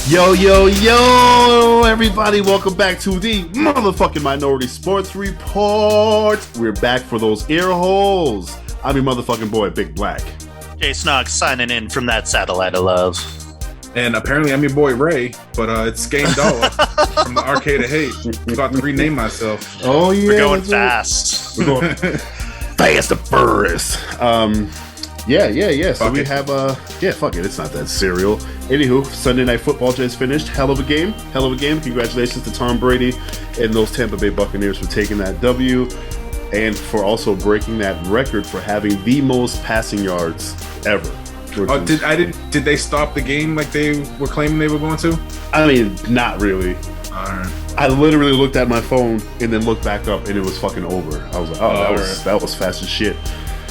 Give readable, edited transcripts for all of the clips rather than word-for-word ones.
Yo, yo, yo, everybody, welcome back to the motherfucking Minority Sports Report. We're back for those ear holes. I'm your motherfucking boy, Big Black. Jay Snog signing in from that satellite of love. And apparently I'm your boy Ray, but it's Game Dollar from the Arcade of Hate. I'm about to rename myself. Oh, yeah. We're going fast. We're going fast and furious. Yeah. So we have, fuck it. It's not that serial. Anywho, Sunday Night Football just finished. Hell of a game. Congratulations to Tom Brady and those Tampa Bay Buccaneers for taking that W and for also breaking that record for having the most passing yards ever. Did they stop the game like they were claiming they were going to? I mean, not really. Alright. I literally looked at my phone and then looked back up and it was fucking over. I was like, that was fast as shit.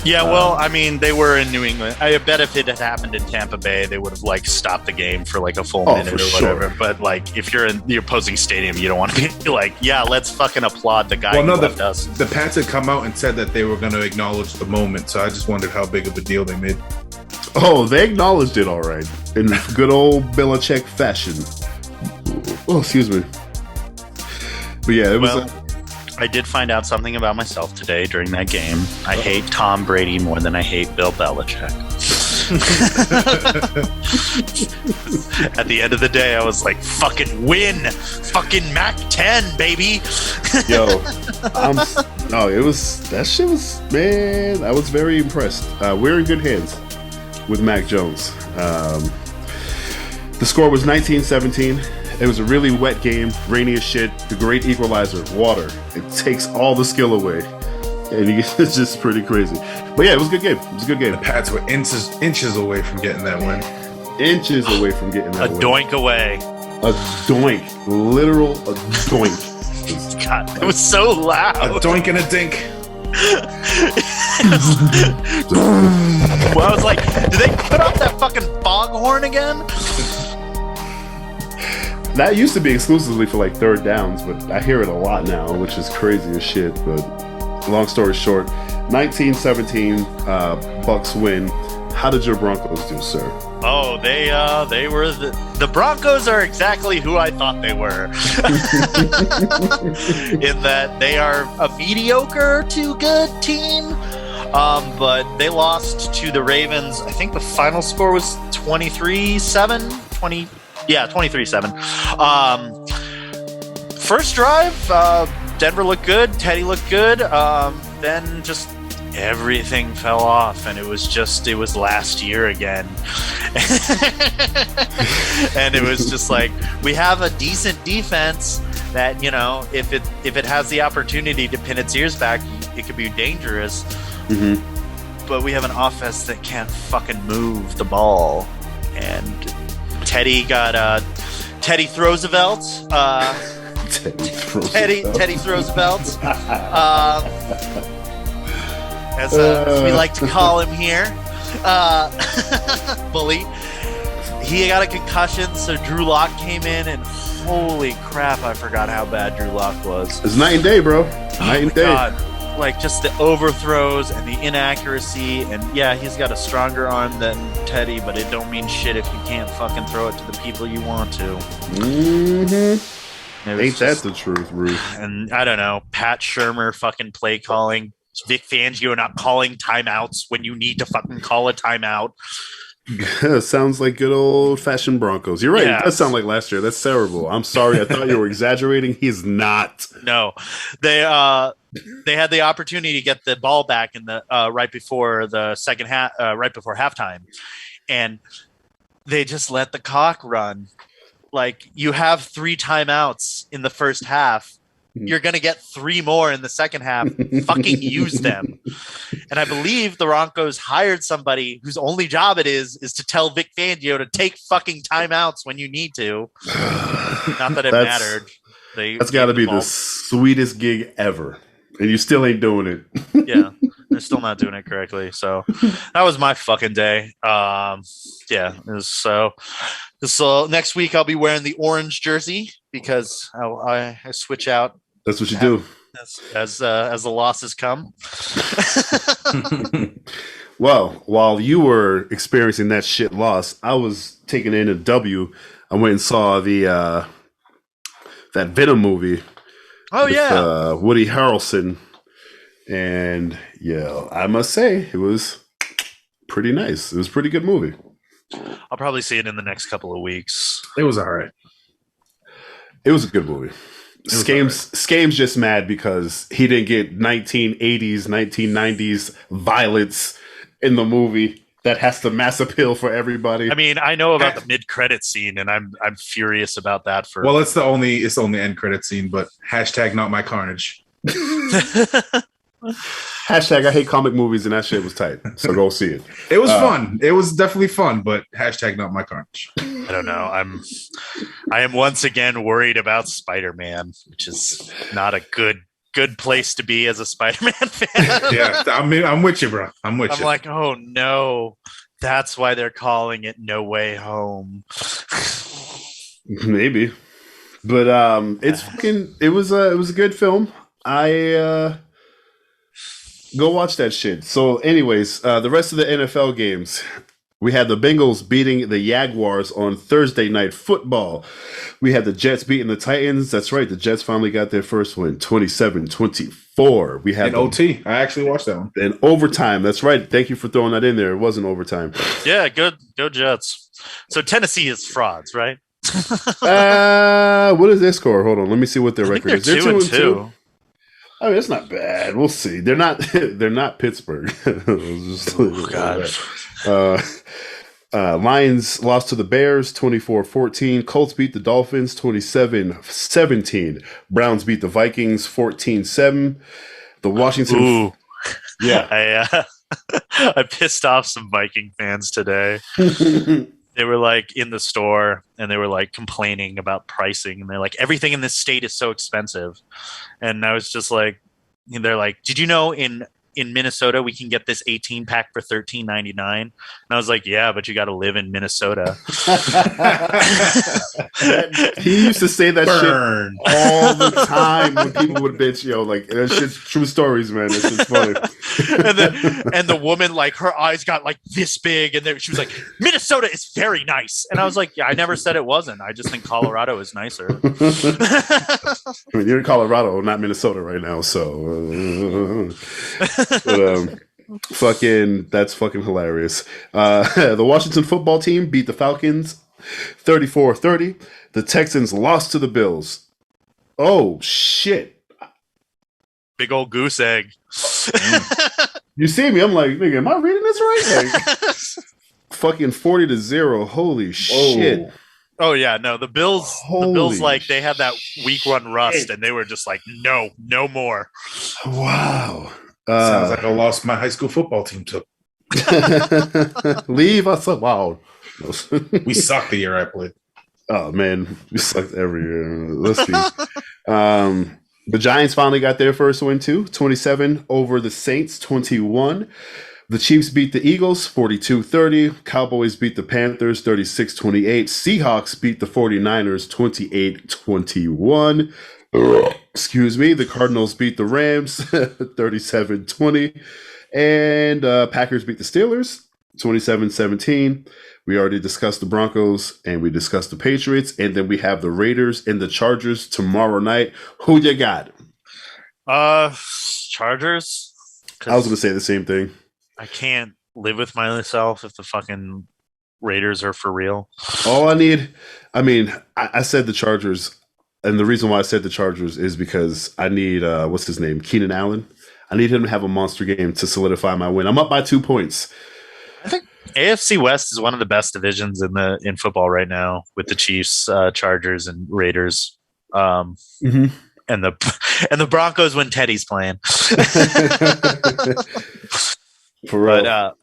Yeah, well, I mean, they were in New England. I bet if it had happened in Tampa Bay, they would have stopped the game for a full minute or whatever. Sure. But if you're in the opposing stadium, you don't want to be like, yeah, let's fucking applaud the guy who left us. The Pats had come out and said that they were going to acknowledge the moment, so I just wondered how big of a deal they made. Oh, they acknowledged it all right in good old Belichick fashion. Oh, excuse me. But yeah, it was. I did find out something about myself today during that game. I hate Tom Brady more than I hate Bill Belichick. At the end of the day, I was like, fucking win! Fucking Mac 10, baby! That shit was, man, I was very impressed. We're in good hands with Mac Jones. The score was 19-17. It was a really wet game, rainy as shit. The great equalizer, water. It takes all the skill away. And it's just pretty crazy. But yeah, it was a good game. The Pats were inches away from getting that win. Inches away from getting that win. A doink away. A doink. Literal a doink. God, it was so loud. A doink and a dink. Well, I was like, did they put up that fucking foghorn again? That used to be exclusively for third downs, but I hear it a lot now, which is crazy as shit. But long story short, 19-17, Bucks win. How did your Broncos do, sir? Oh, they were the Broncos are exactly who I thought they were. In that they are a mediocre to good team. But they lost to the Ravens. I think the final score was 23-7. 23-7. First drive, Denver looked good. Teddy looked good. Then just everything fell off, and it was last year again. And it was just like, we have a decent defense that, if it has the opportunity to pin its ears back, it could be dangerous. Mm-hmm. But we have an offense that can't fucking move the ball. And Teddy throws a belt. Teddy throws a belt. As we like to call him here. Bully. He got a concussion, so Drew Lock came in, and holy crap, I forgot how bad Drew Lock was. It's night and day, bro. Night and day. God. Just the overthrows and the inaccuracy, and yeah, he's got a stronger arm than Teddy, but it don't mean shit if you can't fucking throw it to the people you want to. Mm-hmm. Ain't that the truth, Ruth? And I don't know, Pat Shurmur fucking play calling, Vic Fangio not calling timeouts when you need to fucking call a timeout. Sounds like good old-fashioned Broncos. You're right. Yeah. It does sound like last year. That's terrible. I'm sorry. I thought you were exaggerating. He's not. No. They had the opportunity to get the ball back in the right before the second half, right before halftime, and they just let the clock run. You have 3 timeouts in the first half. You're going to get 3 more in the second half. Fucking use them. And I believe the Broncos hired somebody whose only job it is to tell Vic Fangio to take fucking timeouts when you need to. Not that it mattered. That's got to be the sweetest gig ever. And you still ain't doing it. Yeah. They're still not doing it correctly. So that was my fucking day. It was so next week I'll be wearing the orange jersey because I switch out. That's what you do. As the losses come. Well, while you were experiencing that shit loss, I was taking in a W I went and saw the that Venom movie. Oh with, yeah. Woody Harrelson, and yeah, I must say it was pretty nice. It was a pretty good movie. I'll probably see it in the next couple of weeks. It was all right. It was a good movie. Skame's just mad because he didn't get 1980s, 1990s violence in the movie that has to mass appeal for everybody. I mean, I know about the mid-credit scene, and I'm furious about that. Well, it's the only end credit scene, but hashtag not my carnage. Hashtag I hate comic movies, and that shit was tight. So go see it. It was fun. It was definitely fun, but hashtag not my carnage. I don't know. I am once again worried about Spider-Man, which is not a good place to be as a Spider-Man fan. Yeah, I'm with you, bro. I'm with you. I'm like, oh no, that's why they're calling it No Way Home. Maybe, but it was a good film. I go watch that shit. So, anyways, the rest of the NFL games. We had the Bengals beating the Jaguars on Thursday Night Football. We had the Jets beating the Titans. That's right. The Jets finally got their first win, 27-24. We had OT. I actually watched that one. In overtime. That's right. Thank you for throwing that in there. It wasn't overtime. Yeah, good. Go Jets. So Tennessee is frauds, right? What is their score? Hold on. Let me see what their record is. They're 2-2. I mean, it's not bad. We'll see. They're not Pittsburgh. Lions lost to the Bears 24-14. Colts beat the Dolphins 27-17. Browns beat the Vikings 14-7. The Washington Ooh. Yeah. I pissed off some Viking fans today. They were like in the store and they were like complaining about pricing, and they're like, everything in this state is so expensive. And I was just like, they're like, did you know in Minnesota we can get this 18 pack for $13.99? And I was like, yeah, but you got to live in Minnesota. He used to say that shit all the time when people would bitch, like that's just true stories, man. It's just funny. and the woman, like, her eyes got like this big, and she was like, Minnesota is very nice. And I was like, yeah, I never said it wasn't. I just think Colorado is nicer. I mean, you're in Colorado, not Minnesota right now, so but, that's fucking hilarious. The Washington football team beat the Falcons 34-30. The Texans lost to the Bills. Oh shit. Big old goose egg. You see me, I'm like, nigga, am I reading this right? Like, fucking 40-0. Holy shit. Oh yeah, no, the Bills like they had that week one rust and they were just like, no more. Wow. Sounds like a loss my high school football team took. Leave us alone. We sucked the year I played. Oh man, we sucked every year. Let's see. The Giants finally got their first win too, 27 over the Saints, 21. The Chiefs beat the Eagles 42-30. Cowboys beat the Panthers 36-28. Seahawks beat the 49ers 28-21. Excuse me. The Cardinals beat the Rams 37-20. And Packers beat the Steelers 27-17. We already discussed the Broncos and we discussed the Patriots. And then we have the Raiders and the Chargers tomorrow night. Who you got? Chargers. I was going to say the same thing. I can't live with myself if the fucking Raiders are for real. All I said the Chargers, and the reason why I said the Chargers is because I need, what's his name? Keenan Allen. I need him to have a monster game to solidify my win. I'm up by 2 points. I think AFC West is one of the best divisions in football right now with the Chiefs, Chargers, and Raiders. And the Broncos when Teddy's playing. For real. But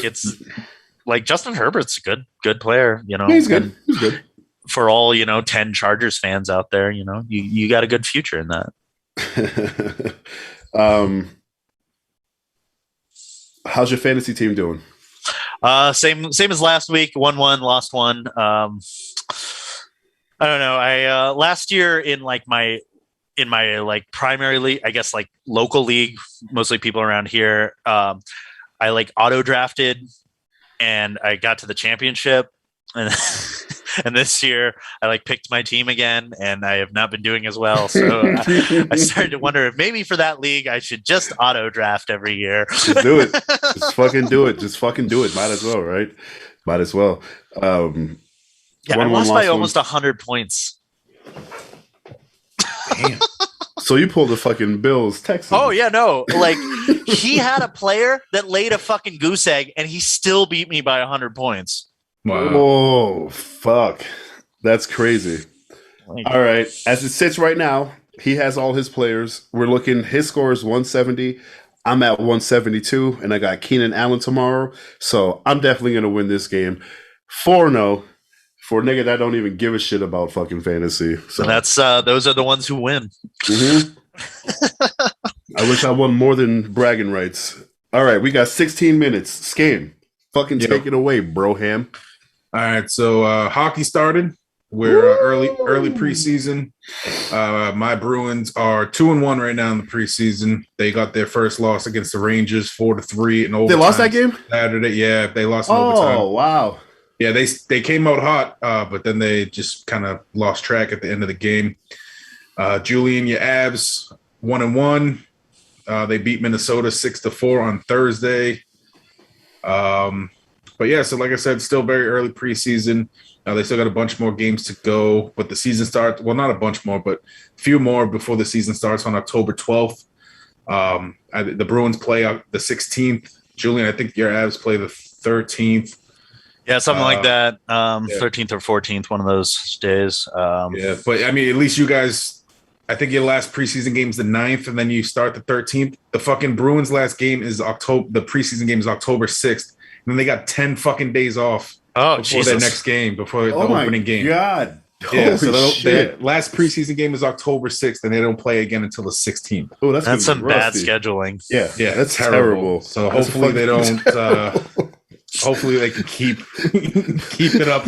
it's like Justin Herbert's a good player, Yeah, he's good. He's good. For all 10 Chargers fans out there, you got a good future in that. How's your fantasy team doing? Same as last week. 1-1, lost 1. I don't know. I last year in my primary league, I guess like local league, mostly people around here. I like auto drafted, and I got to the championship, and And this year, I like picked my team again, and I have not been doing as well. So I started to wonder if maybe for that league, I should just auto draft every year. Just do it. Just fucking do it. Just fucking do it. Might as well, right? Might as well. Yeah, I lost by almost 100 points. Damn. So you pulled the fucking Bills Texans. Oh yeah, no. Like he had a player that laid a fucking goose egg, and he still beat me by 100 points. Wow. Oh fuck, that's crazy. All right, as it sits right now, he has all his players. We're looking. His score is 170. I'm at 172, and I got Keenan Allen tomorrow, so I'm definitely gonna win this game. 4-0 for a nigga that don't even give a shit about fucking fantasy. So and that's those are the ones who win. Mm-hmm. I wish I won more than bragging rights. All right, we got 16 minutes. Scam. Fucking take it away, bro ham. All right, so hockey started. We're early preseason. My Bruins are 2-1 right now in the preseason. They got their first loss against the Rangers, 4-3 in overtime. They lost that game? Saturday. Yeah, they lost in overtime. Oh, wow. Yeah, they came out hot, but then they just kind of lost track at the end of the game. Julian, your Avs, 1-1. They beat Minnesota 6-4 on Thursday. But yeah, so like I said, still very early preseason. They still got a bunch more games to go, but the season starts. Well, not a bunch more, but a few more before the season starts on October 12th. The Bruins play the 16th. Julian, I think your Avs play the 13th. Yeah, something like that. 13th or 14th, one of those days. Yeah, but I mean, at least you guys, I think your last preseason game is the 9th, and then you start the 13th. The fucking Bruins' last game is October. The preseason game is October 6th, and then they got 10 fucking days off before their next game, before the opening game. God. Yeah, so their last preseason game is October 6th, and they don't play again until the 16th. Oh, that's some bad scheduling. Yeah, that's terrible. So hopefully they don't. Hopefully they can keep it up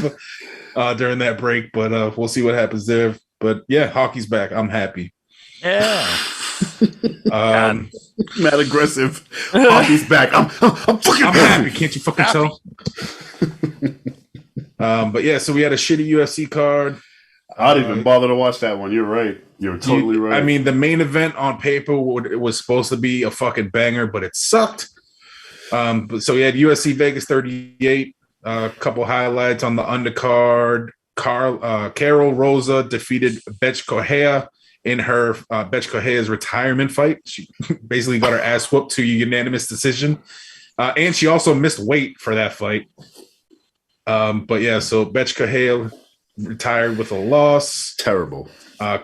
during that break, but we'll see what happens there. But yeah, hockey's back. I'm happy. Yeah. Mad aggressive. Hockey's back. I'm fucking happy. Can't you fucking tell? But yeah, so we had a shitty UFC card. I didn't even bother to watch that one. You're right. You're totally right. I mean, the main event on paper it was supposed to be a fucking banger, but it sucked. So we had UFC Vegas 38, a couple highlights on the undercard. Carol Rosa defeated Betch Correa in her Betch Correa's retirement fight. She basically got her ass whooped to a unanimous decision. And she also missed weight for that fight. But yeah, so Betch Correa retired with a loss. Terrible.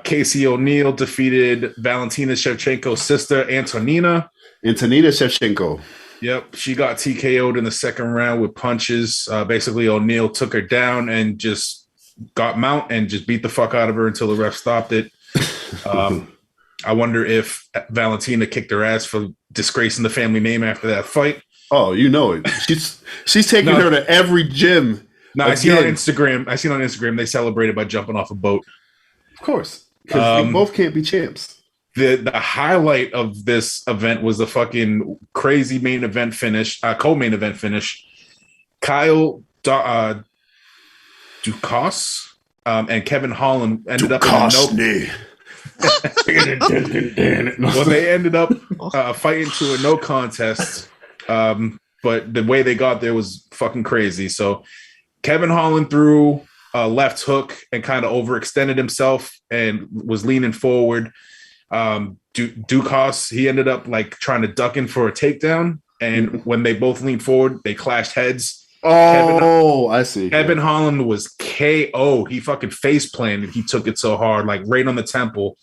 Casey O'Neill defeated Valentina Shevchenko's sister, Antonina Shevchenko. Yep, she got TKO'd in the second round with punches. Basically, O'Neill took her down and just got mount and just beat the fuck out of her until the ref stopped it. I wonder if Valentina kicked her ass for disgracing the family name after that fight. Oh, you know it. She's taking her to every gym. No, I seen on Instagram they celebrated by jumping off a boat. Of course, because they both can't be champs. The highlight of this event was the fucking crazy main event finish, co-main event finish. Kyle Dukas and Kevin Holland ended up in they ended up fighting to a no contest. But the way they got there was fucking crazy. So Kevin Holland threw a left hook and kind of overextended himself and was leaning forward. Dukas, he ended up like trying to duck in for a takedown, and when they both leaned forward, they clashed heads. I see. Kevin Holland was KO. He fucking face planted. He took it so hard, like right on the temple.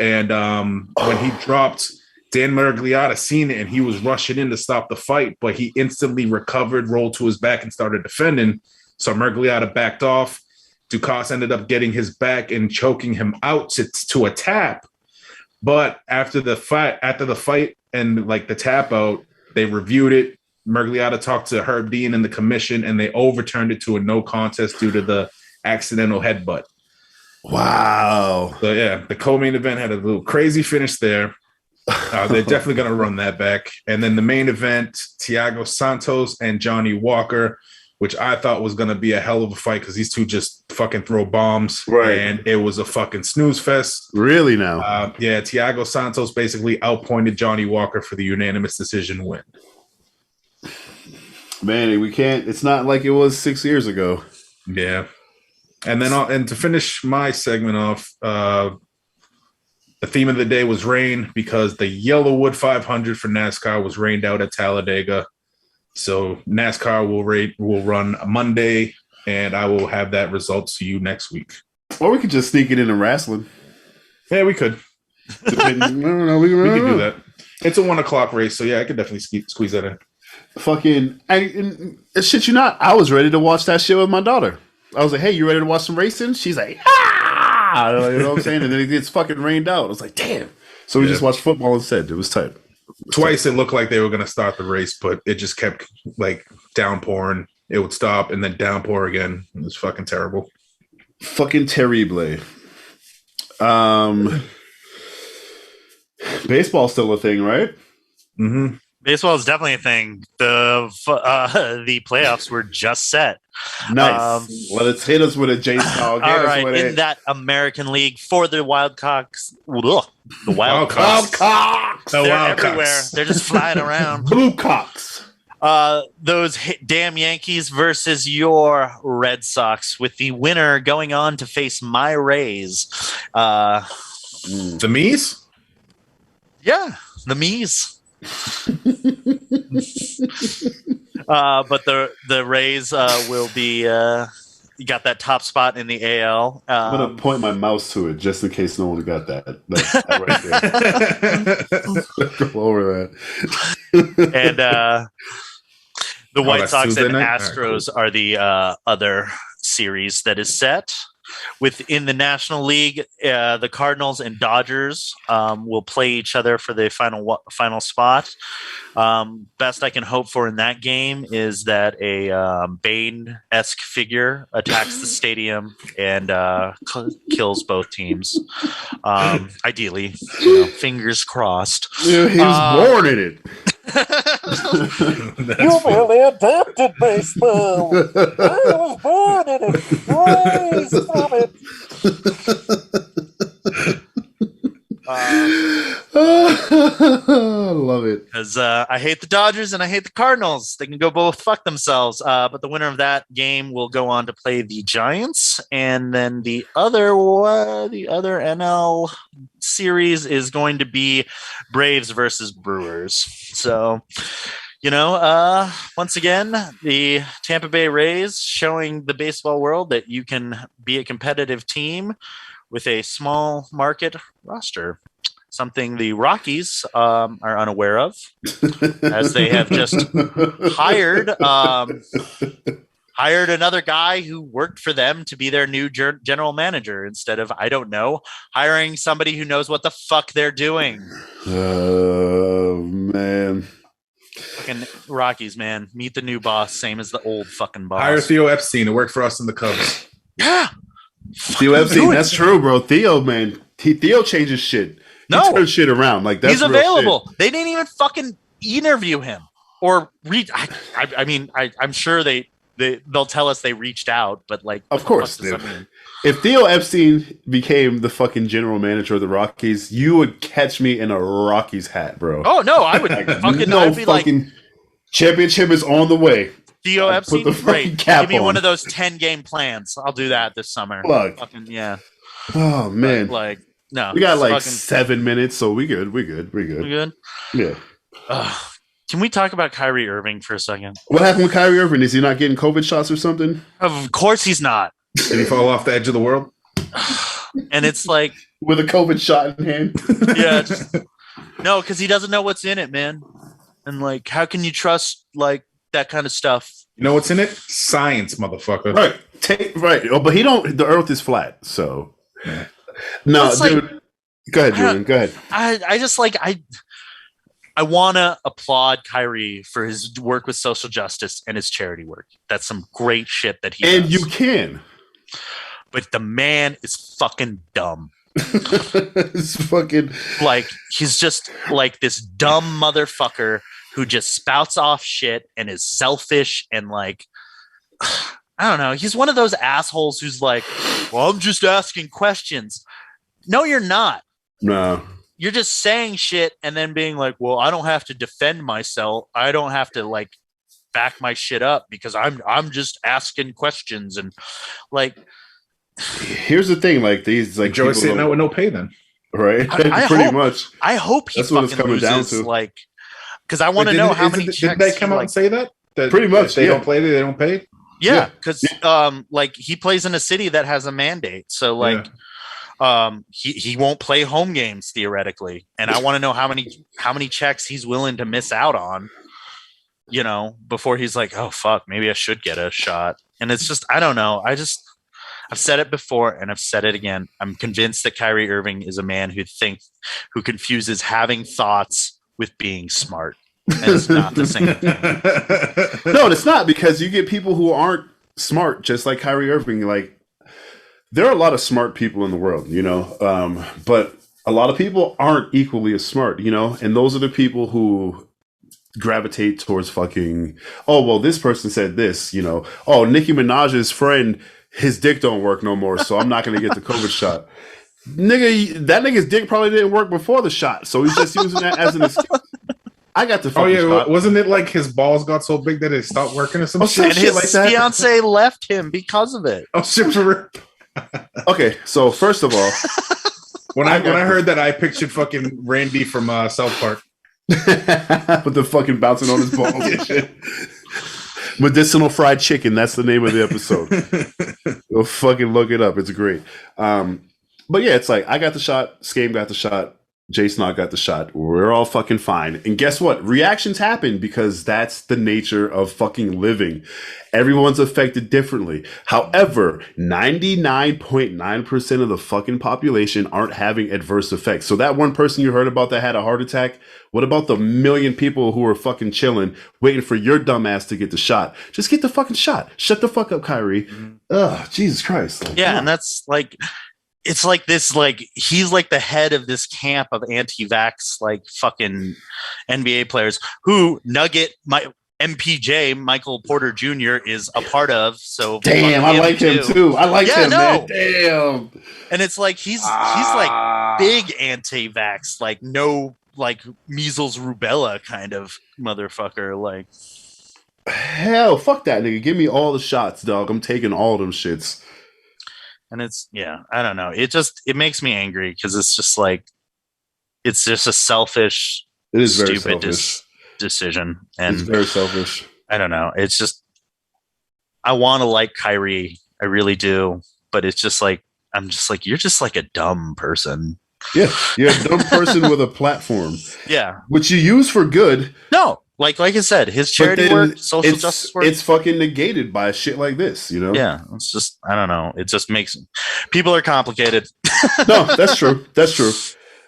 And when he dropped, Dan Miragliotta seen it, and he was rushing in to stop the fight, but he instantly recovered, rolled to his back, and started defending. So Miragliotta backed off. Dukas ended up getting his back and choking him out to a tap. But after the fight and like the tap out, they reviewed it. Miragliotta talked to Herb Dean and the commission, and they overturned it to a no contest due to the accidental headbutt. Wow. So yeah, the co-main event had a little crazy finish there. They're definitely going to run that back. And then the main event, Thiago Santos and Johnny Walker which I thought was going to be a hell of a fight because these two just fucking throw bombs. Right. And it was a fucking snooze fest. Really now? Yeah, Thiago Santos basically outpointed Johnny Walker for the unanimous decision win. Man, we can't. It's not like it was 6 years ago. Yeah. And then, and to finish my segment off, the theme of the day was rain because the Yellowwood 500 for NASCAR was rained out at Talladega. So NASCAR will run Monday, and I will have that result to you next week. Or we could just sneak it into wrestling. Yeah, we could. No, we could do that. It's a 1:00 race, so yeah, I could definitely squeeze that in. Fucking, and shit you not, I was ready to watch that shit with my daughter. I was like, hey, you ready to watch some racing? She's like, ah! You know what I'm saying? And then it gets fucking rained out. I was like, damn. So we just watched football instead. It was tight. Twice it looked like they were going to start the race, but it just kept like downpouring. It would stop and then downpour again. It was fucking terrible. Fucking terrible. Baseball's still a thing, right? Mm-hmm. Baseball is definitely a thing. The playoffs were just set. Nice. Let's hit us with a J-Style. All right, in that American League for the Wildcocks. The Wildcocks. They're everywhere. They're just flying around. Blue Cocks. Those damn Yankees versus your Red Sox, with the winner going on to face my Rays. The Mees? Yeah, the Mees. But the Rays will be got that top spot in the AL. I'm gonna point my mouse to it just in case no one got that right there. Go over that. And the White Sox and Astros are the other series that is set. Within the National League, the Cardinals and Dodgers will play each other for the final spot. Best I can hope for in that game is that a Bane-esque figure attacks the stadium and kills both teams. Ideally, fingers crossed. Yeah, he was born in it. You really adapted baseball. I was born in it. Rise from it. Love it. Because I hate the Dodgers and I hate the Cardinals. They can go both fuck themselves. But the winner of that game will go on to play the Giants, and then the other NL series is going to be Braves versus Brewers. So, once again, the Tampa Bay Rays showing the baseball world that you can be a competitive team with a small market roster. Something the Rockies are unaware of, as they have just hired another guy who worked for them to be their new general manager instead of, I don't know, hiring somebody who knows what the fuck they're doing. Oh, man. Fucking Rockies, man. Meet the new boss, same as the old fucking boss. Hire Theo Epstein to work for us in the Cubs. Yeah. Theo Epstein, that's true, bro. Theo, man. Theo changes shit. He turns shit around. Like, that's he's available. They didn't even fucking interview him or read. I mean, I'm sure they'll tell us they reached out, but like, of course, if Theo Epstein became the fucking general manager of the Rockies, you would catch me in a Rockies hat, bro. Oh no, I would I'd be fucking like, championship is on the way. Theo Epstein, great. Give me one of those 10-game plans. I'll do that this summer. Fucking, yeah. Oh man, like no, we got like 7 minutes, so we good. We good. Yeah. Can we talk about Kyrie Irving for a second? What happened with Kyrie Irving? Is he not getting COVID shots or something? Of course he's not. Did he fall off the edge of the world? And it's like with a COVID shot in hand. Yeah. No, because he doesn't know what's in it, man. And like, how can you trust like that kind of stuff? You know what's in it? Science, motherfucker. Right. Right. Oh, but he don't. The Earth is flat, so. Yeah. No, dude. Like, go ahead, Julian. Go ahead. I just like I want to applaud Kyrie for his work with social justice and his charity work. That's some great shit that he does. And you can. But the man is fucking dumb. It's fucking like he's just like this dumb motherfucker who just spouts off shit and is selfish and like I don't know. He's one of those assholes who's like, well, I'm just asking questions. No, you're not. No. You're just saying shit and then being like, well, I don't have to defend myself. I don't have to like back my shit up because I'm just asking questions. And like, here's the thing, like these like Joey's sitting out with no pay then. Right? I Pretty hope, much. I hope he That's what it's fucking coming down loses, to. like, because I want to know how many checks. Did they come out and say that? Pretty much, if they don't play, they don't pay. Yeah, because like he plays in a city that has a mandate, so like he won't play home games theoretically, and I want to know how many checks he's willing to miss out on, you know, before he's like, oh fuck, maybe I should get a shot. And it's just, I don't know. I've said it before and I've said it again. I'm convinced that Kyrie Irving is a man who confuses having thoughts with being smart. And it's not the same thing. No, it's not, because you get people who aren't smart, just like Kyrie Irving. Like, there are a lot of smart people in the world, you know, but a lot of people aren't equally as smart, you know, and those are the people who gravitate towards fucking, oh, well, this person said this, you know, oh, Nicki Minaj's friend, his dick don't work no more, so I'm not going to get the COVID shot. Nigga, that nigga's dick probably didn't work before the shot, so he's just using that as an excuse. I got the fucking shot. Wasn't it like his balls got so big that it stopped working or something? And his fiance left him because of it. Oh shit, for real. Okay, so first of all, when I heard that, I pictured fucking Randy from South Park with the fucking bouncing on his balls and shit. Medicinal fried chicken. That's the name of the episode. Go fucking look it up. It's great. But yeah, it's like I got the shot. Skame got the shot. Jason got the shot. We're all fucking fine. And guess what? Reactions happen because that's the nature of fucking living. Everyone's affected differently. However, 99.9% of the fucking population aren't having adverse effects. So that one person you heard about that had a heart attack, what about the million people who are fucking chilling, waiting for your dumb ass to get the shot? Just get the fucking shot. Shut the fuck up, Kyrie. Ugh, Jesus Christ. Like, yeah, and that's like, it's like this, like, he's like the head of this camp of anti-vax, like, fucking NBA players who MPJ, Michael Porter Jr., is a part of. So damn, I like him too. I like him, man. Damn. And it's like he's like big anti-vax, like no, like measles, rubella kind of motherfucker. Like, hell, fuck that nigga. Give me all the shots, dog. I'm taking all them shits. And it's, yeah, I don't know. It makes me angry because it's just like, it's just a selfish, it is very stupid selfish decision. And it's very selfish. I don't know. It's just, I want to like Kyrie. I really do. But it's just like, I'm just like, you're just like a dumb person. Yeah. You're a dumb person with a platform. Yeah. Which you use for good. No. Like I said, his charity work, social justice work. It's fucking negated by shit like this, you know? Yeah. It's just, I don't know. It just makes, people are complicated. No, that's true. That's true.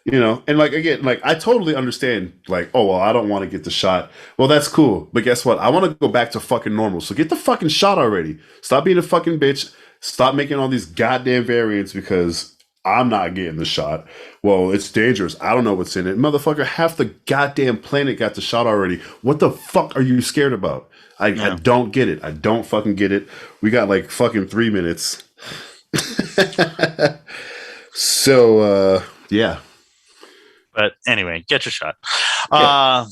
You know, and like, again, like, I totally understand, like, oh, well, I don't want to get the shot. Well, that's cool. But guess what? I want to go back to fucking normal. So get the fucking shot already. Stop being a fucking bitch. Stop making all these goddamn variants because I'm not getting the shot. Well, it's dangerous. I don't know what's in it. Motherfucker, half the goddamn planet got the shot already. What the fuck are you scared about? I don't get it. I don't fucking get it. We got like fucking 3 minutes. So, yeah. But anyway, get your shot. Yeah.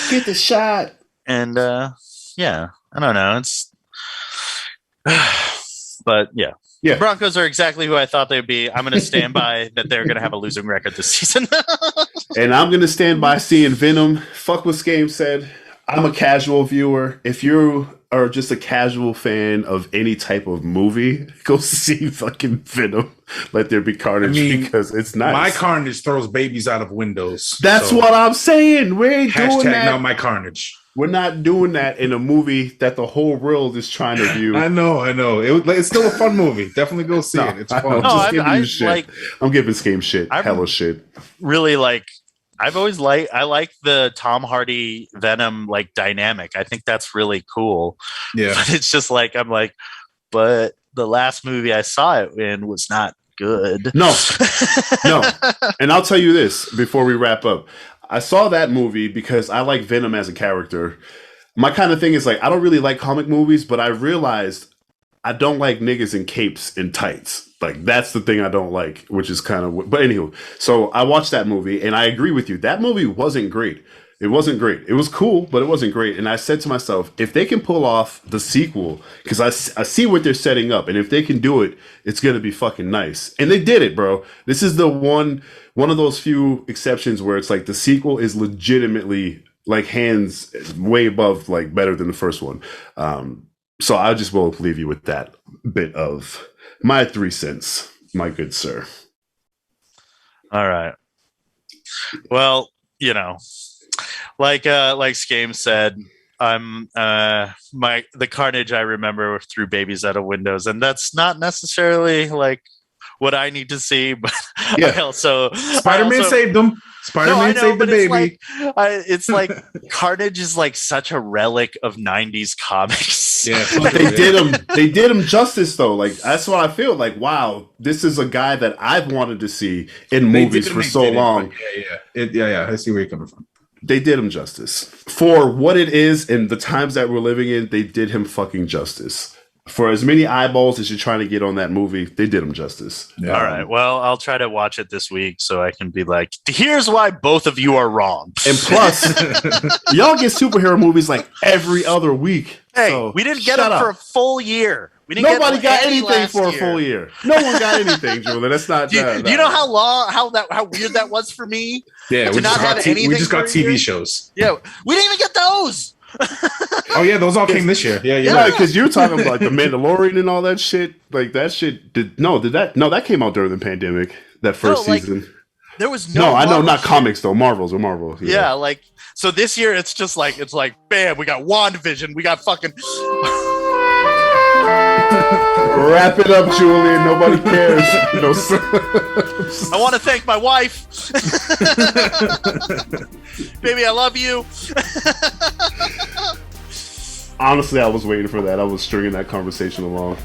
Get the shot. And yeah, I don't know. It's, but yeah. Yeah. Broncos are exactly who I thought they'd be. I'm going to stand by that they're going to have a losing record this season. And I'm going to stand by seeing Venom. Fuck what Skame said. I'm a casual viewer. If you are just a casual fan of any type of movie, go see fucking Venom. Let there be carnage, because it's nice. My carnage throws babies out of windows. That's what I'm saying. We ain't doing that. Not my carnage. We're not doing that in a movie that the whole world is trying to view. I know. It's still a fun movie. Definitely go see it. It's fun. I'm giving Skame shit. Hella shit. Really, like, I've always I like the Tom Hardy Venom like dynamic. I think that's really cool. Yeah. But it's just like, I'm like, but the last movie I saw it in was not good. No. And I'll tell you this before we wrap up. I saw that movie because I like Venom as a character. my kind of thing is like I don't really like comic movies, but I realized I don't like niggas in capes and tights. Like that's the thing I don't like, which is kind of. But anywho, so I watched that movie, and I agree with you. That movie wasn't great. It wasn't great. It was cool, but it wasn't great. And I said to myself, if they can pull off the sequel, because I see what they're setting up, and if they can do it, it's gonna be fucking nice. And they did it, bro. This is the one of those few exceptions where it's like the sequel is legitimately like hands way above, like better than the first one. So I just will leave you with that bit of my 3 cents, my good sir. All right. Well, you know, like Skame said, I'm the carnage I remember threw babies out of windows, and that's not necessarily like what I need to see, but Yeah. Spider-Man saved them. Spider-Man saved the baby. It's like Carnage is like such a relic of 90s comics. Yeah, they did him justice though. Like that's what I feel like. Wow, this is a guy that I've wanted to see in movies for so long. Yeah. I see where you're coming from. They did him justice for what it is and the times that we're living in. They did him fucking justice. For as many eyeballs as you're trying to get on that movie, they did him justice. Yeah. All right. Well, I'll try to watch it this week so I can be like, here's why both of you are wrong. And plus, y'all get superhero movies like every other week. Hey, so we didn't get them for a full year. We didn't Nobody got anything for a year. full year. No one got anything, Julian. That's not. Do you know how weird that was for me? Yeah, we just got TV shows. Yeah, we didn't even get those. Oh yeah, those all came this year. Yeah, because you're talking about like the Mandalorian and all that shit. Like that shit that came out during the pandemic. That first season. There was no. No, I know Marvel not shit. comics though. Marvel. Yeah, like so this year it's like bam, we got WandaVision, we got fucking. Wrap it up, Julian. Nobody cares. I want to thank my wife. Baby, I love you. Honestly, I was waiting for that. I was stringing that conversation along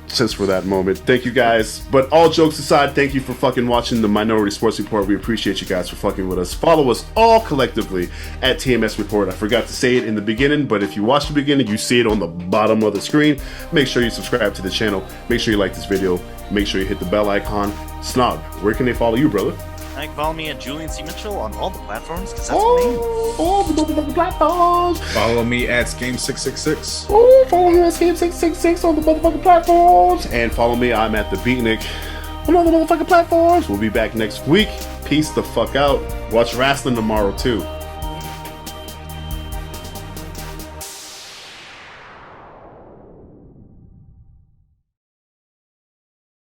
just for that moment. Thank you guys. But all jokes aside, thank you for fucking watching the Minority Sports Report. We appreciate you guys for fucking with us. Follow us all collectively at TMS Report. I forgot to say it in the beginning, but if you watch the beginning, you see it on the bottom of the screen. Make sure you subscribe to the channel. Make sure you like this video. Make sure you hit the bell icon. Snog, where can they follow you, brother? You can follow me at Julian C. Mitchell on all the platforms because that's all the motherfucking platforms. Follow me at Game666. Oh, follow me at Game666 on the motherfucking platforms. And follow me, I'm at the Beatnik on all the motherfucking platforms. We'll be back next week. Peace the fuck out. Watch wrestling tomorrow too.